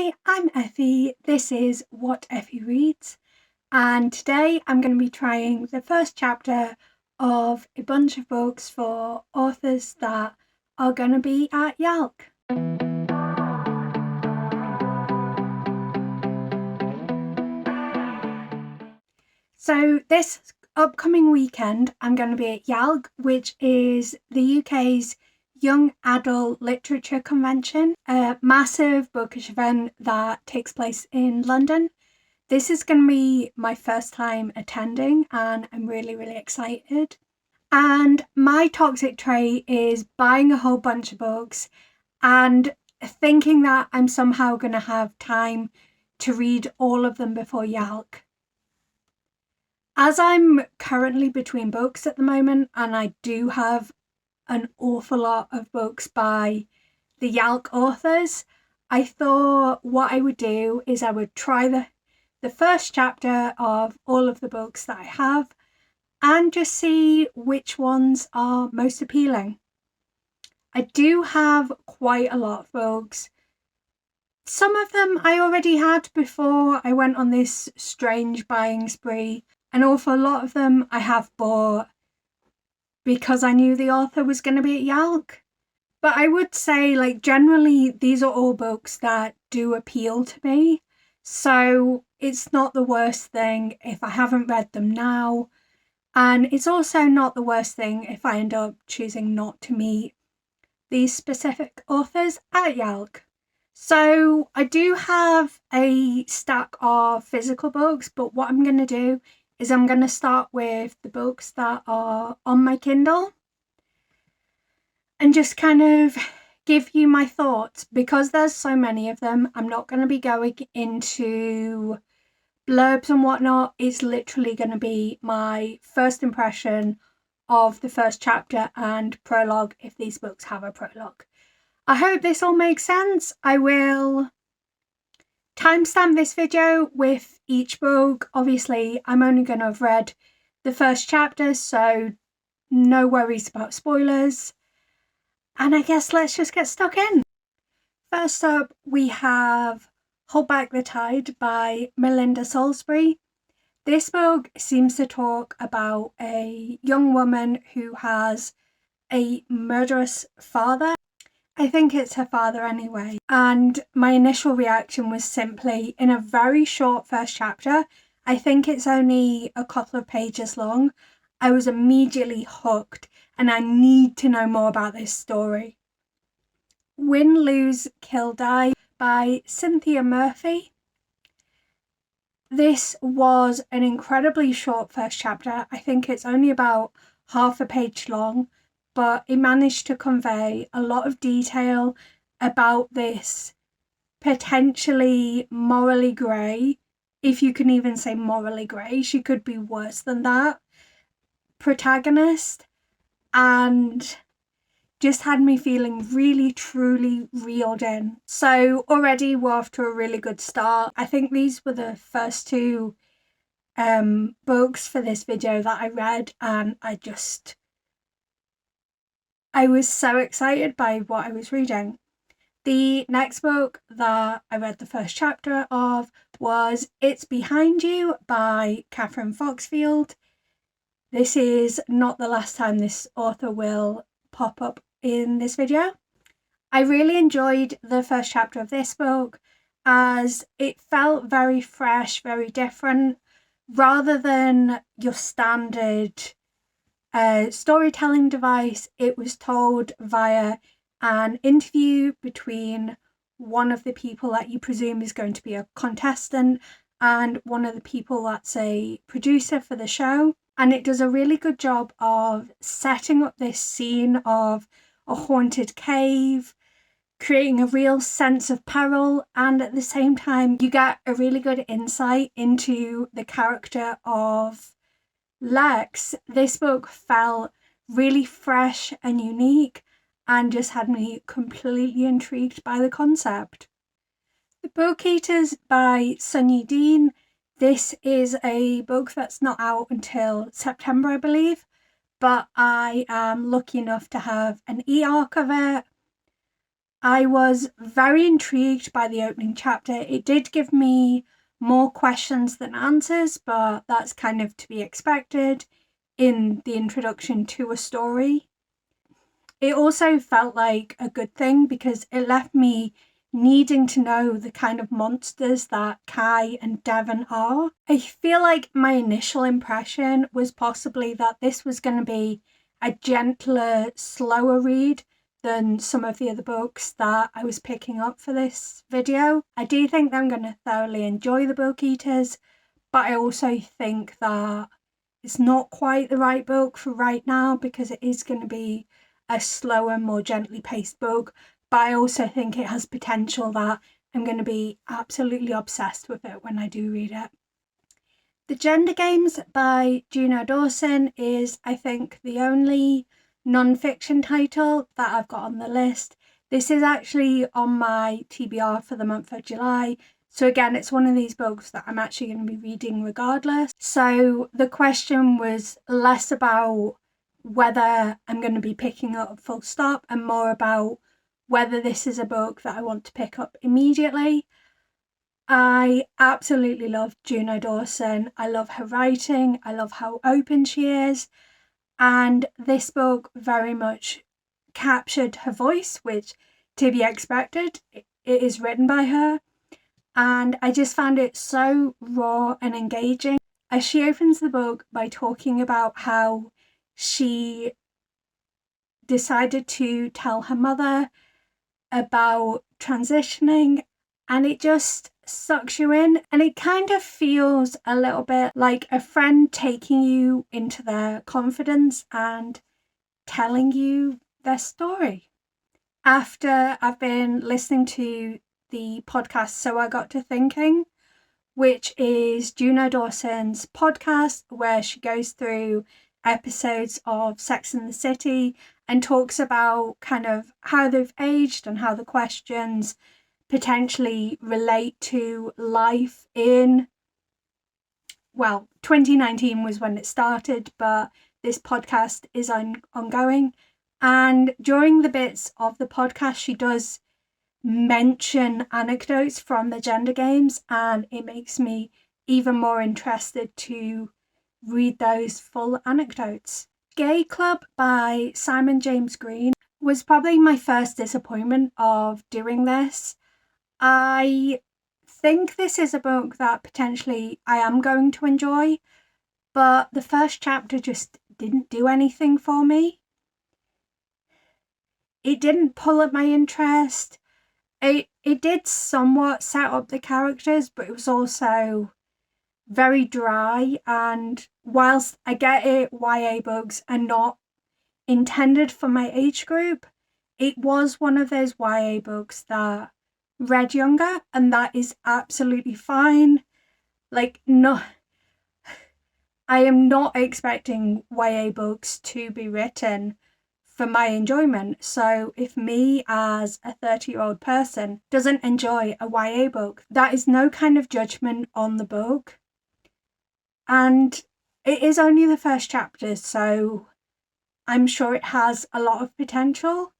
Hi, I'm Effie. This is What Effie Reads, and today I'm going to be trying the first chapter of a bunch of books for authors that are going to be at YALC. So this upcoming weekend I'm going to be at YALC, which is the UK's Young Adult Literature Convention, a massive bookish event that takes place in London. This is going to be my first time attending and I'm really excited. And my toxic trait is buying a whole bunch of books and thinking that I'm somehow going to have time to read all of them before YALC. As I'm currently between books at the moment, and I do have an awful lot of books by the YALC authors, I thought what I would do is I would try the first chapter of all of the books that I have and just see which ones are most appealing. I do have quite a lot of books. Some of them I already had before I went on this strange buying spree. An awful lot of them I have bought because I knew the author was going to be at YALC. But I would say, generally, these are all books that do appeal to me. So it's not the worst thing if I haven't read them now. And it's also not the worst thing if I end up choosing not to meet these specific authors at YALC. So I do have a stack of physical books, but what I'm going to do is I'm going to start with the books that are on my Kindle and just kind of give you my thoughts. Because there's so many of them, I'm not going to be going into blurbs and whatnot. It's literally going to be my first impression of the first chapter and prologue if these books have a prologue. I hope this all makes sense. I will timestamp this video with each book. Obviously, I'm only going to have read the first chapter, so no worries about spoilers. And I guess let's just get stuck in. First up, we have Hold Back the Tide by Melinda Salisbury. This book seems to talk about a young woman who has a murderous father. I think it's her father anyway. And my initial reaction was simply, in a very short first chapter, I think it's only a couple of pages long, I was immediately hooked and I need to know more about this story. Win, Lose, Kill, Die by Cynthia Murphy. This was an incredibly short first chapter. I think it's only about half a page long, but it managed to convey a lot of detail about this potentially morally grey, if you can even say morally grey, she could be worse than that, protagonist, and just had me feeling really truly reeled in. So already we're off to a really good start. I think these were the first two books for this video that I read, and I was so excited by what I was reading. The next book that I read the first chapter of was It's Behind You by Catherine Foxfield. This is not the last time this author will pop up in this video. I really enjoyed the first chapter of this book as it felt very fresh, very different, rather than your standard storytelling device. It was told via an interview between one of the people that you presume is going to be a contestant and one of the people that's a producer for the show. And it does a really good job of setting up this scene of a haunted cave, creating a real sense of peril, and at the same time you get a really good insight into the character of Lex. This book felt really fresh and unique and just had me completely intrigued by the concept. The Book Eaters by Sunny Dean. This is a book that's not out until September, I believe, but I am lucky enough to have an e-arc of it. I was very intrigued by the opening chapter. It did give me more questions than answers, but that's kind of to be expected in the introduction to a story. It also felt like a good thing because it left me needing to know the kind of monsters that Kai and Devon are. I feel like my initial impression was possibly that this was going to be a gentler, slower read than some of the other books that I was picking up for this video. I do think I'm going to thoroughly enjoy the Book Eaters, but I also think that it's not quite the right book for right now because it is going to be a slower, more gently paced book, but I also think it has potential that I'm going to be absolutely obsessed with it when I do read it. The Gender Games by Juno Dawson is, I think, the only non-fiction title that I've got on the list. This is actually on my TBR for the month of July. So again, it's one of these books that I'm actually going to be reading regardless. So the question was less about whether I'm going to be picking up full stop and more about whether this is a book that I want to pick up immediately. I absolutely love Juno Dawson. I love her writing. I love how open she is. And this book very much captured her voice, which to be expected, it is written by her. And I just found it so raw and engaging. As she opens the book by talking about how she decided to tell her mother about transitioning, and it just sucks you in, and it kind of feels a little bit like a friend taking you into their confidence and telling you their story. After I've been listening to the podcast So I Got to Thinking, which is Juno Dawson's podcast where she goes through episodes of Sex and the City and talks about kind of how they've aged and how the questions potentially relate to life in, well, 2019 was when it started, but this podcast is ongoing. And during the bits of the podcast, she does mention anecdotes from the Gender Games, and it makes me even more interested to read those full anecdotes. Gay Club by Simon James Green was probably my first disappointment of doing this. I think this is a book that potentially I am going to enjoy, but the first chapter just didn't do anything for me. It didn't pull at my interest. It did somewhat set up the characters, but it was also very dry. And whilst I get it, YA books are not intended for my age group, it was one of those YA books that read younger, and that is absolutely fine. Like, no, I am not expecting YA books to be written for my enjoyment. So if me as a 30-year-old person doesn't enjoy a YA book, that is no kind of judgment on the book. And it is only the first chapter, so I'm sure it has a lot of potential,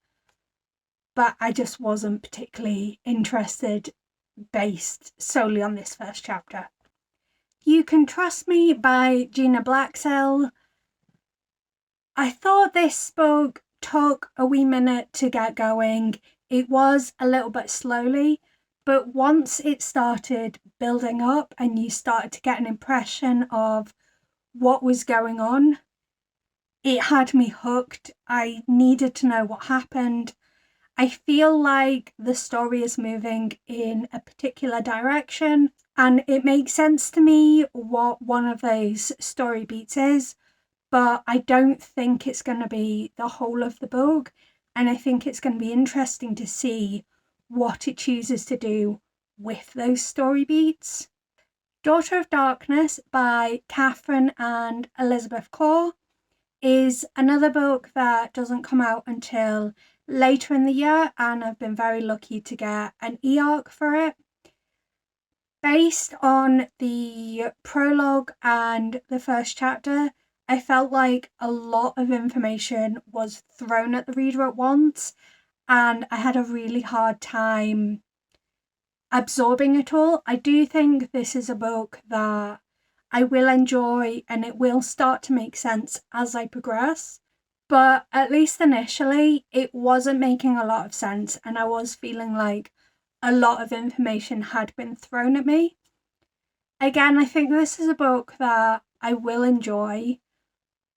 but I just wasn't particularly interested based solely on this first chapter. You Can Trust Me by Gina Blaxell. I thought this book took a wee minute to get going. It was a little bit slowly, but once it started building up and you started to get an impression of what was going on, it had me hooked. I needed to know what happened. I feel like the story is moving in a particular direction, and it makes sense to me what one of those story beats is, but I don't think it's going to be the whole of the book, and I think it's going to be interesting to see what it chooses to do with those story beats. Daughter of Darkness by Catherine and Elizabeth Kaur is another book that doesn't come out until later in the year, and I've been very lucky to get an e-arc for it. Based on the prologue and the first chapter, I felt like a lot of information was thrown at the reader at once, and I had a really hard time absorbing it all. I do think this is a book that I will enjoy and it will start to make sense as I progress. But at least initially, it wasn't making a lot of sense, and I was feeling like a lot of information had been thrown at me. Again, I think this is a book that I will enjoy,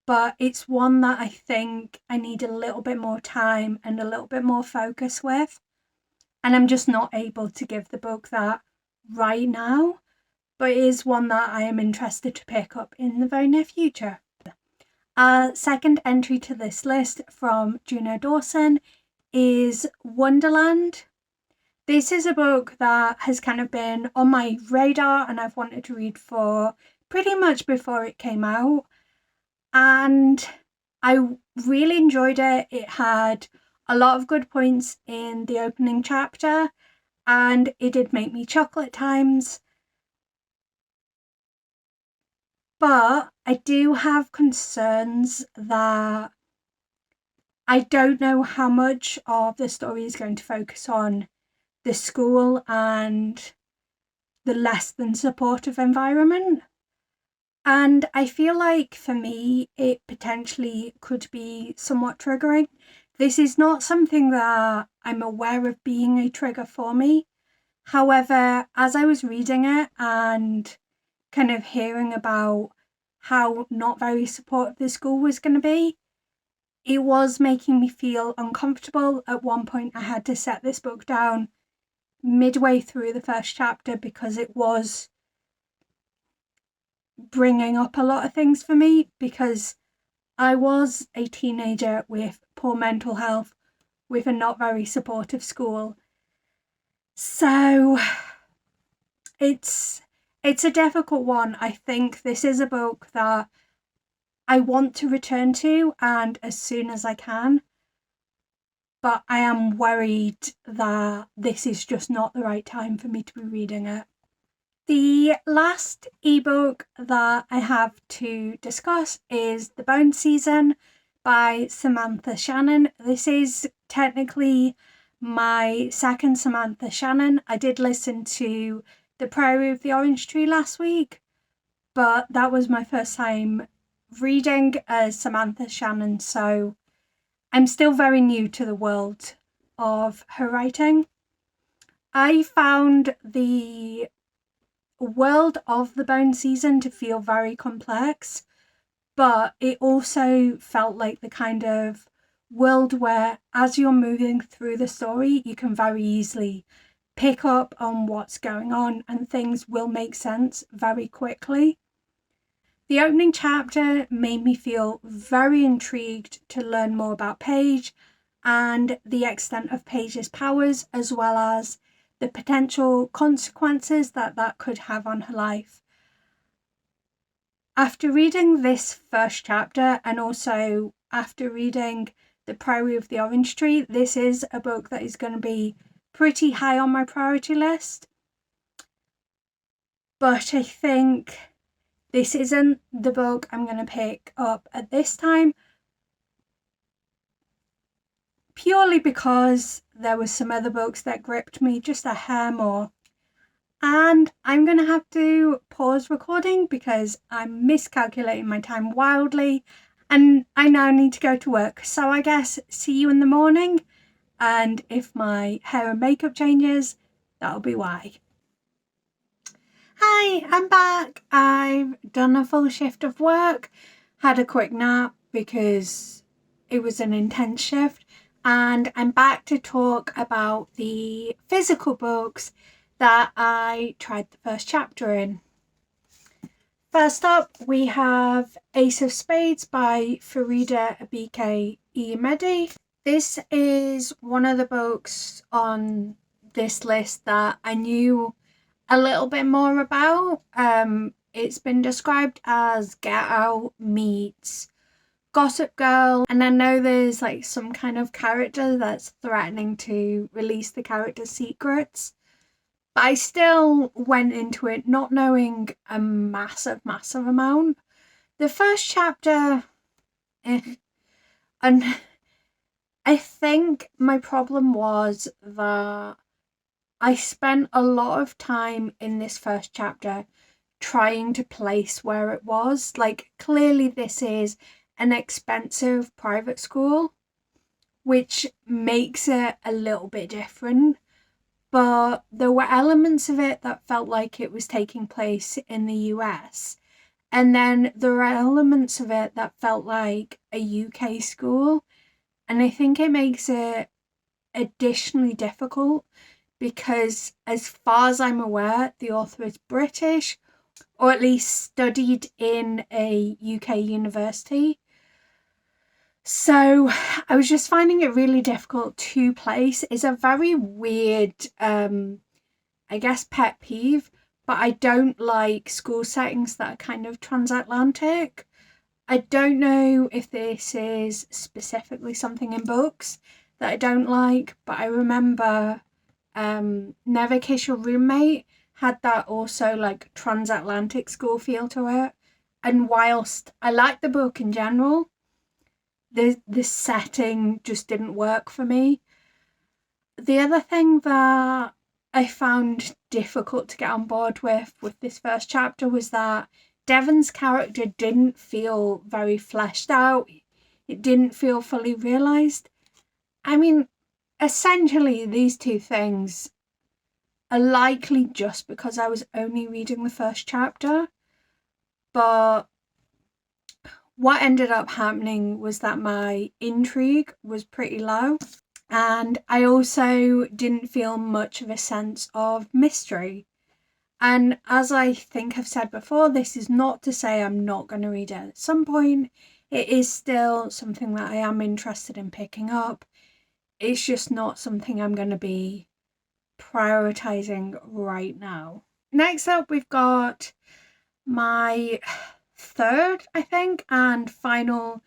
but it's one that I think I need a little bit more time and a little bit more focus with. And I'm just not able to give the book that right now, but it is one that I am interested to pick up in the very near future. Our second entry to this list from Juno Dawson is Wonderland. This is a book that has kind of been on my radar and I've wanted to read for pretty much before it came out. And I really enjoyed it. It had a lot of good points in the opening chapter and it did make me chuckle at times. But I do have concerns that I don't know how much of the story is going to focus on the school and the less than supportive environment. And I feel like for me, it potentially could be somewhat triggering. This is not something that I'm aware of being a trigger for me. However, as I was reading it and kind of hearing about how not very supportive the school was going to be, it was making me feel uncomfortable. At one point, I had to set this book down midway through the first chapter because it was bringing up a lot of things for me, because I was a teenager with poor mental health, with a not very supportive school. So it's a difficult one. I think this is a book that I want to return to, and as soon as I can. But I am worried that this is just not the right time for me to be reading it. The last ebook that I have to discuss is The Bone Season by Samantha Shannon. This is technically my second Samantha Shannon. I did listen to The Prairie of the Orange Tree last week, but that was my first time reading Samantha Shannon, so I'm still very new to the world of her writing. I found the world of The Bone Season to feel very complex, but it also felt like the kind of world where, as you're moving through the story, you can very easily pick up on what's going on and things will make sense very quickly. The opening chapter made me feel very intrigued to learn more about Paige and the extent of Paige's powers, as well as the potential consequences that could have on her life. After reading this first chapter, and also after reading The Prairie of the Orange Tree, this is a book that is going to be pretty high on my priority list. But I think this isn't the book I'm going to pick up at this time, purely because there were some other books that gripped me just a hair more. And I'm going to have to pause recording because I'm miscalculating my time wildly and I now need to go to work. So I guess see you in the morning, and if my hair and makeup changes, that'll be why. Hi, I'm back. I've done a full shift of work, had a quick nap because it was an intense shift, and I'm back to talk about the physical books that I tried the first chapter in. First up, we have Ace of Spades by Farida Abike Iyemedi. This is one of the books on this list that I knew a little bit more about. It's been described as Get Out meets Gossip Girl, and I know there's like some kind of character that's threatening to release the character's secrets, but I still went into it not knowing a massive amount. The first chapter, and I think my problem was that I spent a lot of time in this first chapter trying to place where it was. Like, clearly this is an expensive private school, which makes it a little bit different. But there were elements of it that felt like it was taking place in the US. And then there were elements of it that felt like a UK school. And I think it makes it additionally difficult because, as far as I'm aware, the author is British, or at least studied in a UK university. So I was just finding it really difficult to place. It's a very weird, I guess, pet peeve, but I don't like school settings that are kind of transatlantic. I don't know if this is specifically something in books that I don't like, but I remember Never Kiss Your Roommate had that also like transatlantic school feel to it. And whilst I like the book in general, the setting just didn't work for me. The other thing that I found difficult to get on board with this first chapter was that Devon's character didn't feel very fleshed out. It didn't feel fully realised. I mean, essentially these two things are likely just because I was only reading the first chapter, but what ended up happening was that my intrigue was pretty low, and I also didn't feel much of a sense of mystery. And as I think I've said before, this is not to say I'm not going to read it at some point. It is still something that I am interested in picking up. It's just not something I'm going to be prioritizing right now. Next up, we've got my third, I think, and final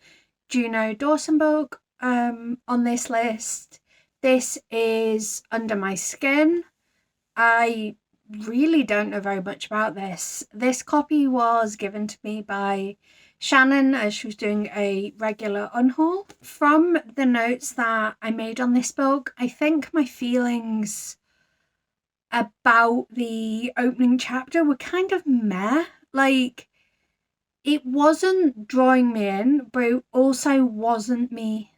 Juno Dawson book on this list. This is Under My Skin. I really don't know very much about this. This copy was given to me by Shannon as she was doing a regular unhaul. From the notes that I made on this book, I think my feelings about the opening chapter were kind of meh. Like, it wasn't drawing me in, but it also wasn't me.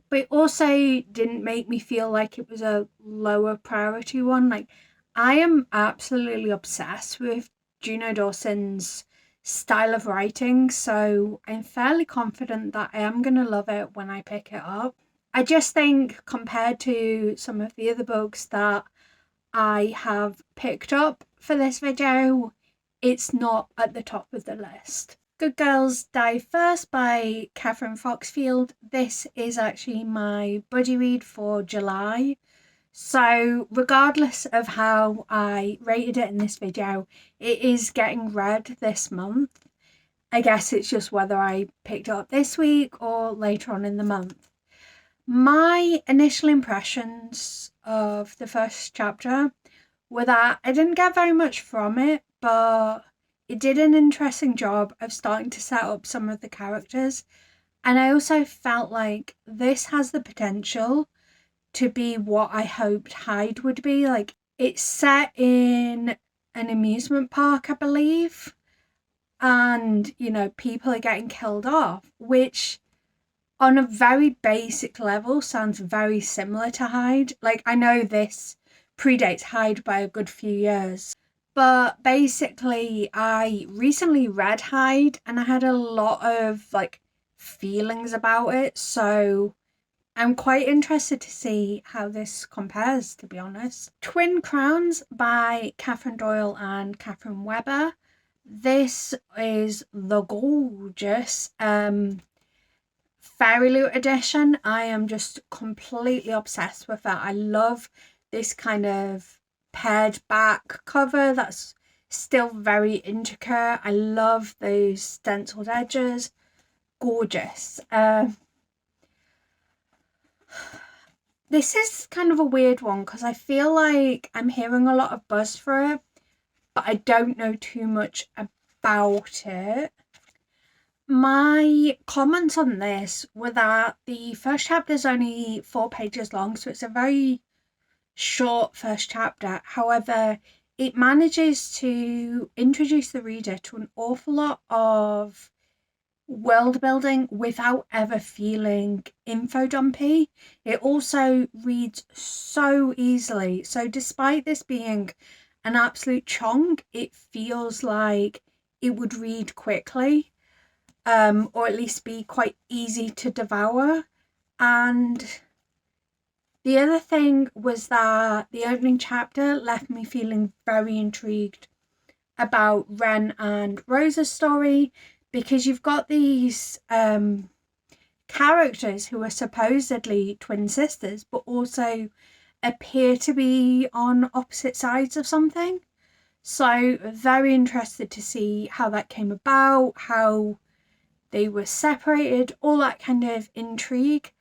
But it also didn't make me feel like it was a lower priority one. Like, I am absolutely obsessed with Juno Dawson's style of writing, so I'm fairly confident that I am going to love it when I pick it up. I just think compared to some of the other books that I have picked up for this video, it's not at the top of the list. Good Girls Die First by Catherine Foxfield. This is actually my buddy read for July. So regardless of how I rated it in this video, it is getting read this month. I guess it's just whether I picked it up this week or later on in the month. My initial impressions of the first chapter were that I didn't get very much from it, but it did an interesting job of starting to set up some of the characters. And I also felt like this has the potential to be what I hoped Hyde would be. Like, it's set in an amusement park, I believe. And, you know, people are getting killed off, which on a very basic level sounds very similar to Hyde. Like, I know this predates Hyde by a good few years. But basically, I recently read Hyde and I had a lot of like feelings about it. So I'm quite interested to see how this compares, to be honest. Twin Crowns by Catherine Doyle and Catherine Webber. This is the gorgeous Fairy Loot edition. I am just completely obsessed with that. I love this kind of pared back cover that's still very intricate. I love those stenciled edges. Gorgeous. This is kind of a weird one because I feel like I'm hearing a lot of buzz for it, but I don't know too much about it. My comments on this were that the first chapter is only 4 pages long, so it's a very short first chapter. However, it manages to introduce the reader to an awful lot of world building without ever feeling info dumpy. It also reads so easily. So despite this being an absolute chunk, it feels like it would read quickly, or at least be quite easy to devour. And the other thing was that the opening chapter left me feeling very intrigued about Ren and Rosa's story, because you've got these characters who are supposedly twin sisters but also appear to be on opposite sides of something. So very interested to see how that came about, how they were separated, all that kind of intrigue.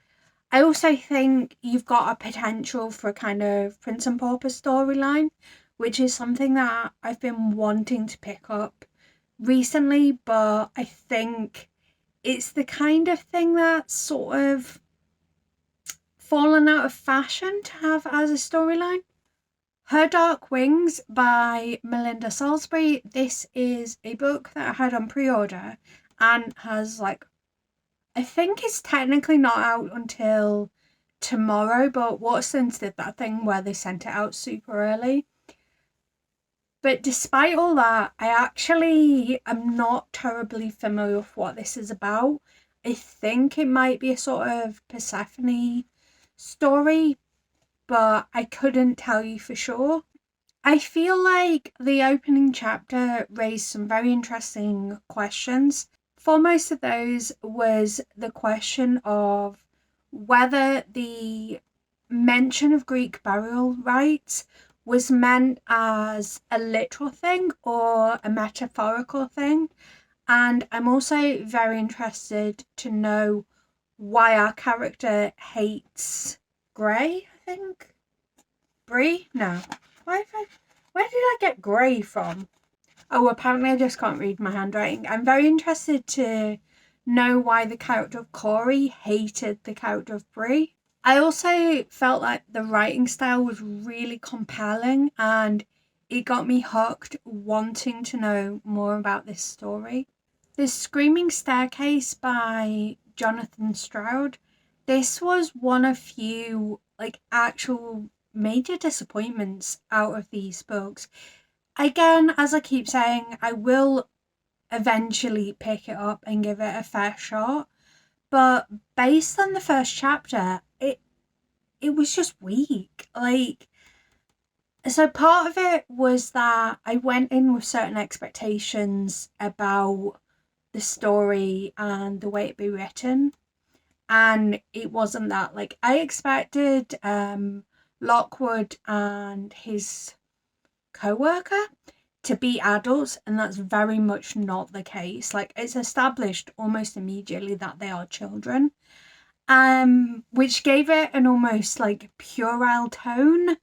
I also think you've got a potential for a kind of Prince and Pauper storyline, which is something that I've been wanting to pick up recently, but I think it's the kind of thing that's sort of fallen out of fashion to have as a storyline. Her Dark Wings by Melinda Salisbury. This is a book that I had on pre-order and has, like, I think it's technically not out until tomorrow, but Waterstones did that thing where they sent it out super early. But despite all that, I actually am not terribly familiar with what this is about. I think it might be a sort of Persephone story, but I couldn't tell you for sure. I feel like the opening chapter raised some very interesting questions. Foremost of those was the question of whether the mention of Greek burial rites was meant as a literal thing or a metaphorical thing. And I'm also very interested to know why our character hates Grey, I think. Bree? No. Where did I get Grey from? Oh, apparently I just can't read my handwriting. I'm very interested to know why the character of Corey hated the character of Bree. I also felt like the writing style was really compelling and it got me hooked, wanting to know more about this story. The Screaming Staircase by Jonathan Stroud. This was one of few actual major disappointments out of these books. Again, as I keep saying, I will eventually pick it up and give it a fair shot. But based on the first chapter, it was just weak. So part of it was that I went in with certain expectations about the story and the way it'd be written, and it wasn't that. I expected Lockwood and his co-worker to be adults, and that's very much not the case. It's established almost immediately that they are children, which gave it an almost puerile tone.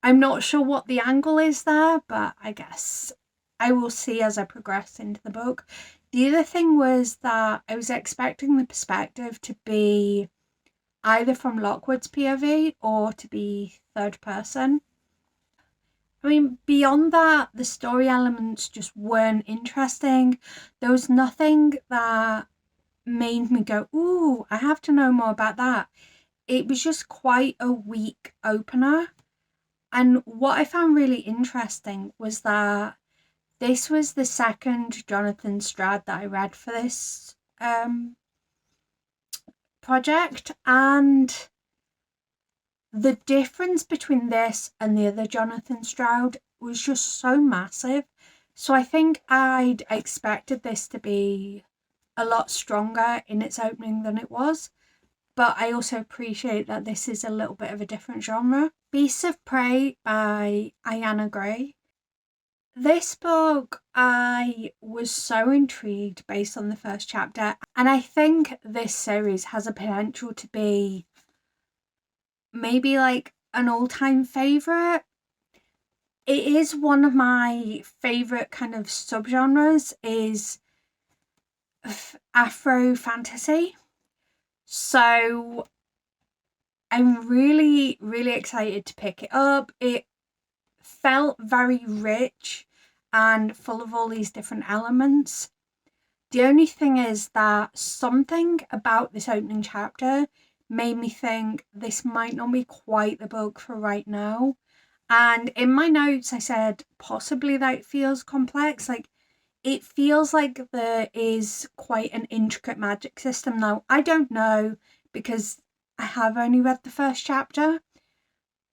I'm not sure what the angle is there, but I guess I will see as I progress into the book. The other thing was that I was expecting the perspective to be either from Lockwood's POV or to be third person. I mean, beyond that, the story elements just weren't interesting. There was nothing that made me go, ooh, I have to know more about that. It was just quite a weak opener. And what I found really interesting was that this was the second Jonathan Stroud that I read for this project, and the difference between this and the other Jonathan Stroud was just so massive. So I think I'd expected this to be a lot stronger in its opening than it was. But I also appreciate that this is a little bit of a different genre. Beasts of Prey by Ayana Gray. This book, I was so intrigued based on the first chapter, and I think this series has a potential to be maybe an all-time favourite. It is one of my favourite kind of subgenres, is Afro fantasy. So I'm really, really excited to pick it up. It felt very rich and full of all these different elements. The only thing is that something about this opening chapter made me think this might not be quite the book for right now. And in my notes, I said possibly that it feels complex. Like, it feels like there is quite an intricate magic system. Now, I don't know because I have only read the first chapter,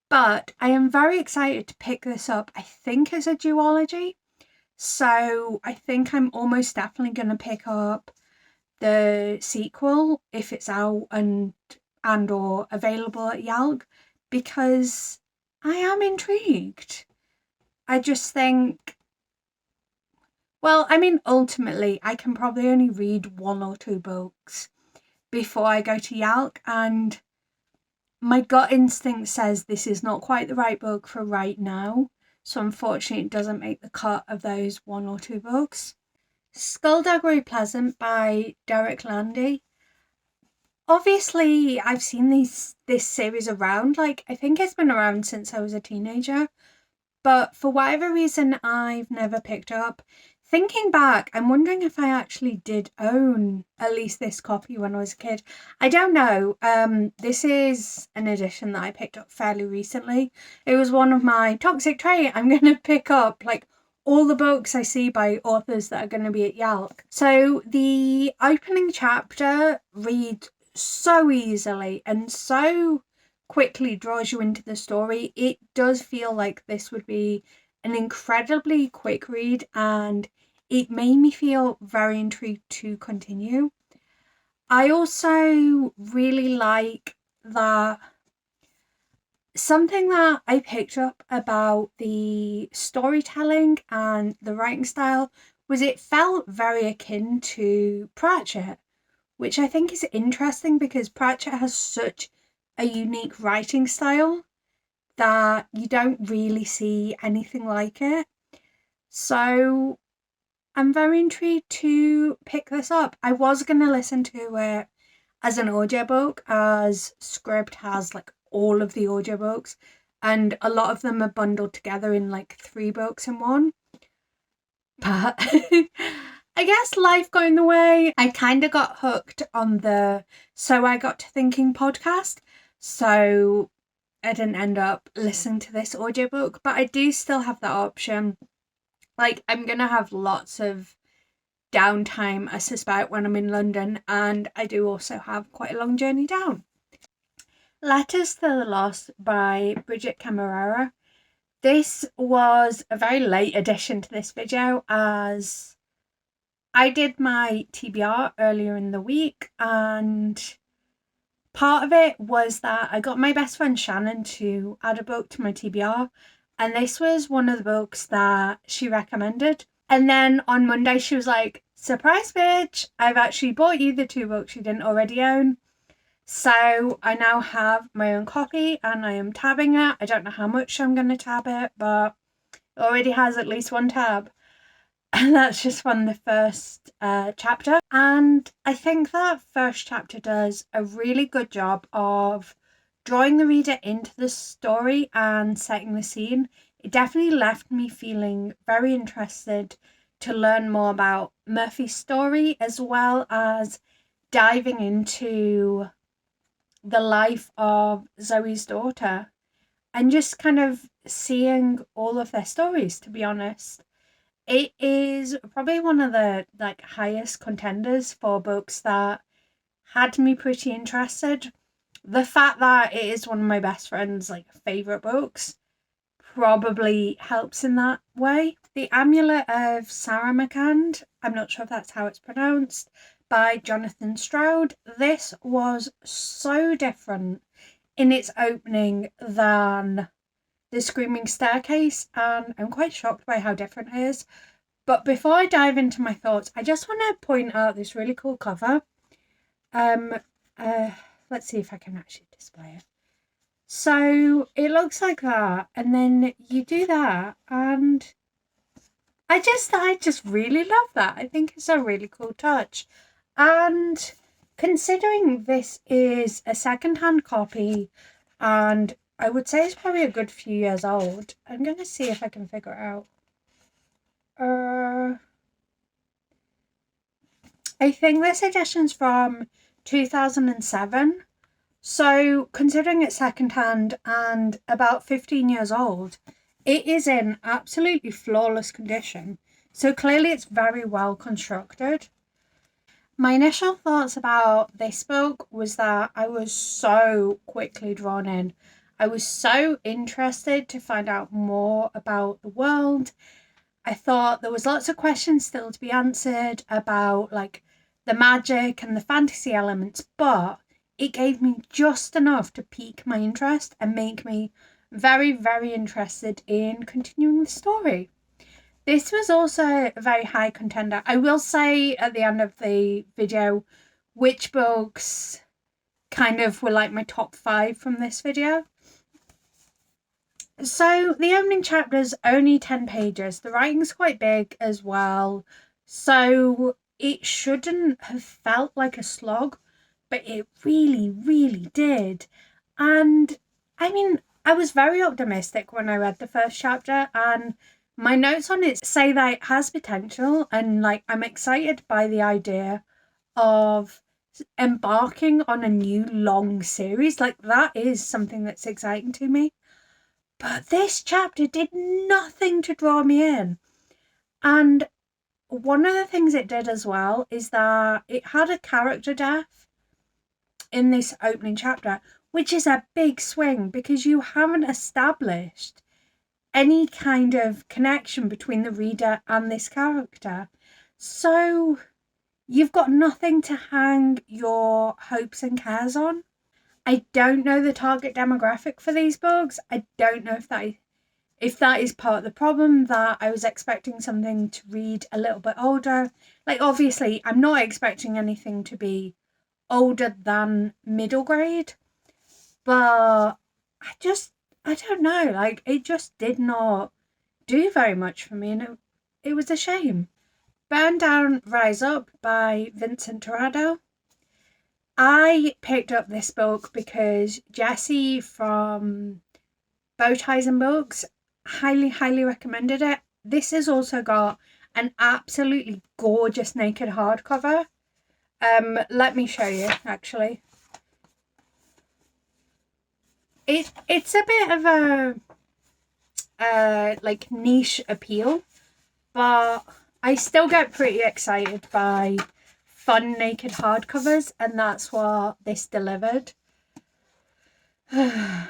but I am very excited to pick this up. I think it's a duology. So I think I'm almost definitely going to pick up the sequel if it's out and or available at YALC, because I am intrigued. I just think, well, I mean, ultimately, I can probably only read 1 or 2 books before I go to YALC, and my gut instinct says this is not quite the right book for right now. So unfortunately, it doesn't make the cut of those 1 or 2 books. Skullduggery Pleasant by Derek Landy. Obviously, I've seen this series around. Like, I think it's been around since I was a teenager. But for whatever reason, I've never picked up. Thinking back, I'm wondering if I actually did own at least this copy when I was a kid. I don't know. This is an edition that I picked up fairly recently. It was one of my toxic trait. I'm going to pick up like all the books I see by authors that are going to be at YALC. So the opening chapter reads so easily and so quickly draws you into the story. It does feel like this would be an incredibly quick read, and it made me feel very intrigued to continue. I also really like that something that I picked up about the storytelling and the writing style was it felt very akin to Pratchett, which I think is interesting because Pratchett has such a unique writing style that you don't really see anything like it. So I'm very intrigued to pick this up. I was going to listen to it as an audiobook, as Scribd has like all of the audiobooks, and a lot of them are bundled together in like 3 books in one. But I guess life got in the way. I kind of got hooked on the So I Got to Thinking podcast. So I didn't end up listening to this audiobook, but I do still have that option. Like, I'm going to have lots of downtime, I suspect, when I'm in London, and I do also have quite a long journey down. Letters to the Lost by Bridget Camerara. This was a very late addition to this video as I did my TBR earlier in the week, and part of it was that I got my best friend Shannon to add a book to my TBR, and this was one of the books that she recommended. And then on Monday she was like, surprise bitch, I've actually bought you the 2 books you didn't already own. So I now have my own copy and I am tabbing it. I don't know how much I'm going to tab it, but it already has at least 1 tab. And that's just from the first chapter. And I think that first chapter does a really good job of drawing the reader into the story and setting the scene. It definitely left me feeling very interested to learn more about Murphy's story, as well as diving into the life of Zoe's daughter and just kind of seeing all of their stories, to be honest. It is probably one of the like highest contenders for books that had me pretty interested. The fact that it is one of my best friend's like favourite books probably helps in that way. The Amulet of Samara, I'm not sure if that's how it's pronounced, by Jonathan Stroud. This was so different in its opening than The Screaming Staircase, and I'm quite shocked by how different it is. But before I dive into my thoughts, I just want to point out this really cool cover. Let's see if I can actually display it. So it looks like that, and then you do that, and I just really love that. I think it's a really cool touch. And considering this is a second-hand copy, and I would say it's probably a good few years old, I'm going to see if I can figure it out. I think this edition's from 2007. So considering it's secondhand and about 15 years old, it is in absolutely flawless condition. So clearly it's very well constructed. My initial thoughts about this book was that I was so quickly drawn in. I was so interested to find out more about the world. I thought there was lots of questions still to be answered about like the magic and the fantasy elements, but it gave me just enough to pique my interest and make me very, very interested in continuing the story. This was also a very high contender. I will say at the end of the video which books kind of were like my top 5 from this video. So the opening chapter is only 10 pages. The writing's quite big as well. So it shouldn't have felt like a slog, but it really, really did. And I mean, I was very optimistic when I read the first chapter, and my notes on it say that it has potential, and like I'm excited by the idea of embarking on a new long series. Like that is something that's exciting to me. But this chapter did nothing to draw me in. And one of the things it did as well is that it had a character death in this opening chapter, which is a big swing because you haven't established any kind of connection between the reader and this character. So you've got nothing to hang your hopes and cares on. I don't know the target demographic for these books. I don't know if that is part of the problem, that I was expecting something to read a little bit older. Like obviously I'm not expecting anything to be older than middle grade, but I don't know, like it just did not do very much for me, and it was a shame. Burn Down, Rise Up by Vincent Dorado. I picked up this book because Jessie from Bow Ties and Books highly, highly recommended it. This has also got an absolutely gorgeous naked hardcover. Let me show you, actually. It's a bit of a like niche appeal, but I still get pretty excited by fun naked hardcovers, and that's what this delivered. What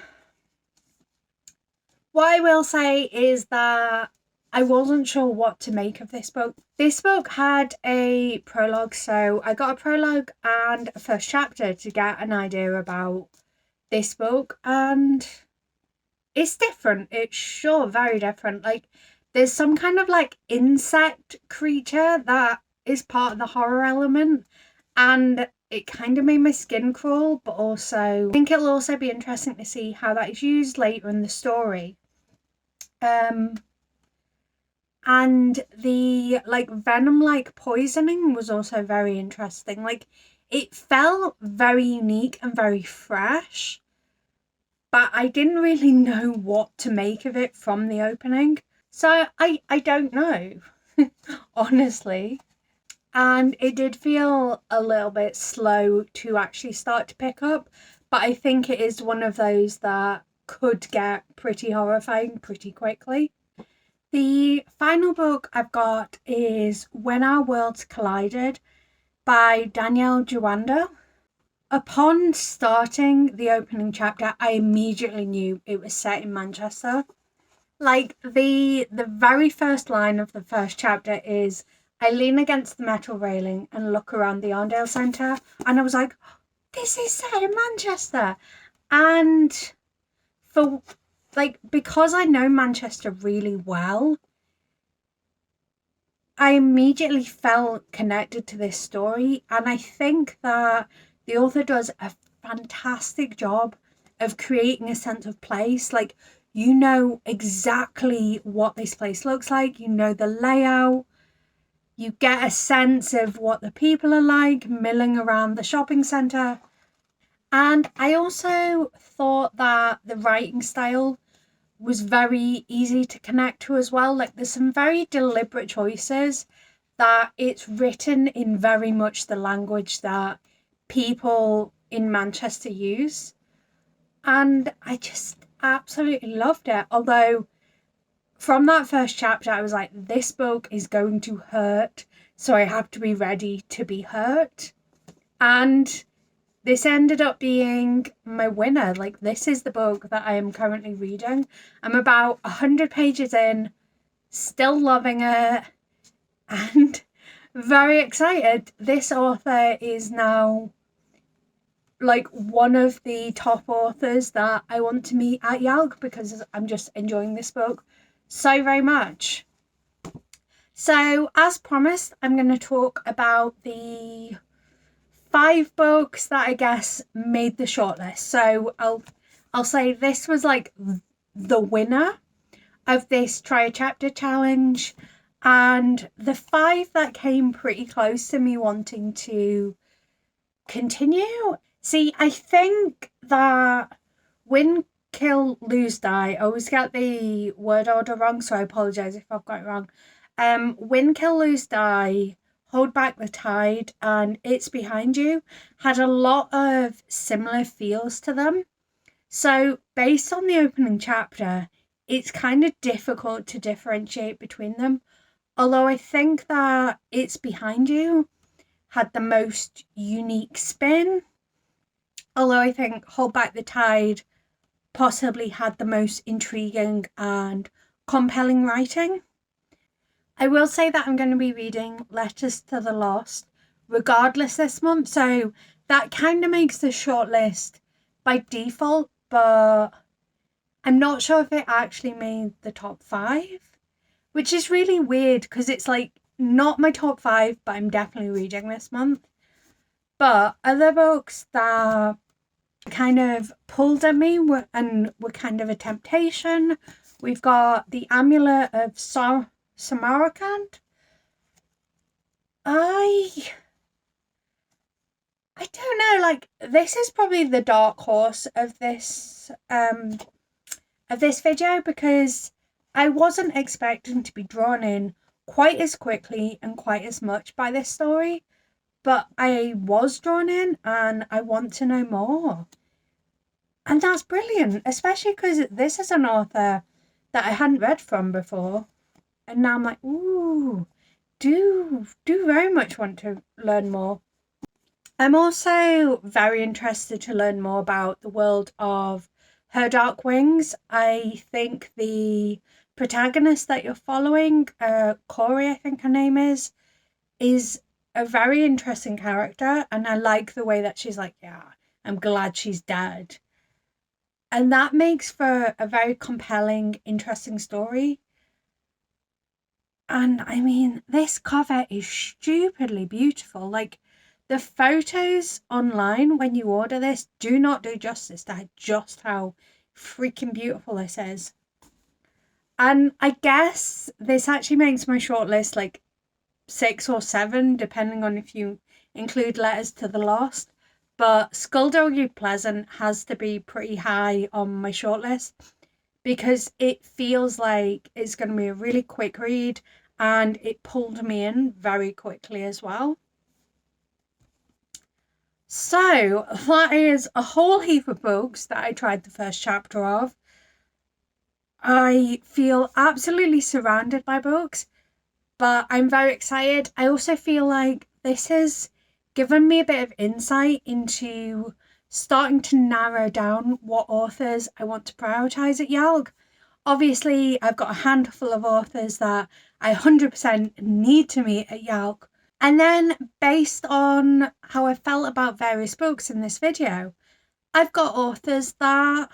I will say is that I wasn't sure what to make of this book. This book had a prologue, so I got a prologue and a first chapter to get an idea about this book, and it's different. It's sure very different. Like there's some kind of like insect creature that is part of the horror element, and it kind of made my skin crawl, but also I think it'll also be interesting to see how that is used later in the story. And the like venom like poisoning was also very interesting. Like it felt very unique and very fresh, but I didn't really know what to make of it from the opening. So I don't know, honestly. And it did feel a little bit slow to actually start to pick up, but I think it is one of those that could get pretty horrifying pretty quickly. The final book I've got is When Our Worlds Collided by Danielle Jawanda. Upon starting the opening chapter, I immediately knew it was set in Manchester. Like the very first line of the first chapter is, I lean against the metal railing and look around the Arndale Centre, and I was like, this is set in Manchester. And for like, because I know Manchester really well, I immediately felt connected to this story, and I think that the author does a fantastic job of creating a sense of place. Like you know exactly what this place looks like, you know the layout, you get a sense of what the people are like milling around the shopping centre. And I also thought that the writing style was very easy to connect to as well. Like, there's some very deliberate choices that it's written in very much the language that people in Manchester use. And I just absolutely loved it. Although from that first chapter, I was like, this book is going to hurt, so I have to be ready to be hurt. And this ended up being my winner. Like, this is the book that I am currently reading. I'm about 100 pages in, still loving it, and very excited. This author is now like one of the top authors that I want to meet at YALC because I'm just enjoying this book so very much. So, as promised, I'm going to talk about the 5 books that I guess made the shortlist. So I'll say this was like the winner of this Try a Chapter challenge, and the 5 that came pretty close to me wanting to continue. See, I think that Win, Kill, Lose, Die, I always get the word order wrong, so I apologise if I've got it wrong. Win, Kill, Lose, Die, Hold Back the Tide, and It's Behind You had a lot of similar feels to them. So based on the opening chapter, it's kind of difficult to differentiate between them. Although I think that It's Behind You had the most unique spin. Although I think Hold Back the Tide possibly had the most intriguing and compelling writing. I will say that I'm going to be reading Letters to the Lost regardless this month, so that kind of makes the shortlist by default, but I'm not sure if it actually made the top 5, which is really weird because it's like not my top 5, but I'm definitely reading this month. But other books that kind of pulled at me were kind of a temptation. We've got The Amulet of Samara. I don't know, like, this is probably the dark horse of this video because I wasn't expecting to be drawn in quite as quickly and quite as much by this story, but I was drawn in and I want to know more. And that's brilliant, especially because this is an author that I hadn't read from before. And now I'm like, ooh, do very much want to learn more. I'm also very interested to learn more about the world of Her Dark Wings. I think the protagonist that you're following, Corey, I think her name is a very interesting character, and I like the way that she's like, yeah, I'm glad she's dead. And that makes for a very compelling, interesting story. And I mean, this cover is stupidly beautiful. Like, the photos online when you order this do not do justice to just how freaking beautiful this is. And I guess this actually makes my shortlist like 6 or 7, depending on if you include Letters to the Lost. But Skullduggery Pleasant has to be pretty high on my shortlist because it feels like it's going to be a really quick read and it pulled me in very quickly as well. So that is a whole heap of books that I tried the first chapter of. I feel absolutely surrounded by books, but I'm very excited. I also feel like this has given me a bit of insight into starting to narrow down what authors I want to prioritise at YALC. Obviously, I've got a handful of authors that I 100% need to meet at YALC. And then, based on how I felt about various books in this video, I've got authors that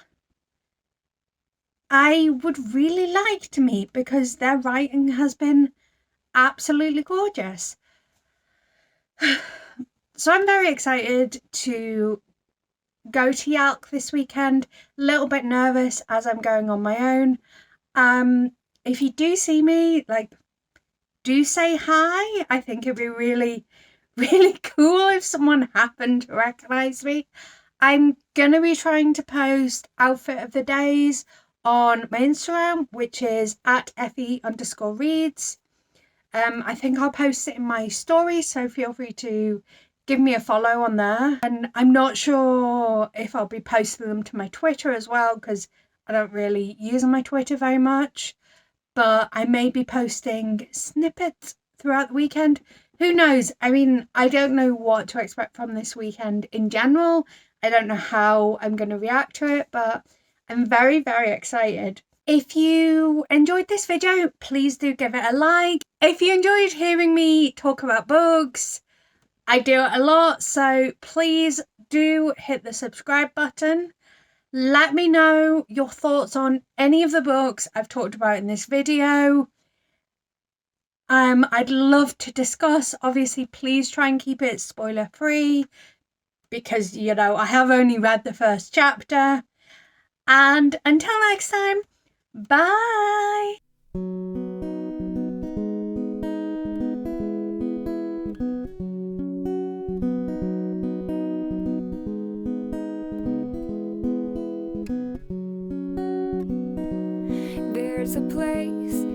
I would really like to meet because their writing has been absolutely gorgeous. So I'm very excited to go to YALC this weekend. A little bit nervous as I'm going on my own. If you do see me, like, do say hi. I think it'd be really, really cool if someone happened to recognise me. I'm going to be trying to post outfit of the days on my Instagram, which is at @fe_reads. I think I'll post it in my story, so feel free to give me a follow on there. And I'm not sure if I'll be posting them to my Twitter as well, because I don't really use my Twitter very much. But I may be posting snippets throughout the weekend. Who knows? I mean, I don't know what to expect from this weekend in general. I don't know how I'm going to react to it, but I'm very, very excited. If you enjoyed this video, please do give it a like. If you enjoyed hearing me talk about books, I do it a lot, so please do hit the subscribe button. Let me know your thoughts on any of the books I've talked about in this video. I'd love to discuss. Obviously, please try and keep it spoiler free because, you know, I have only read the first chapter. And until next time, bye! There's a place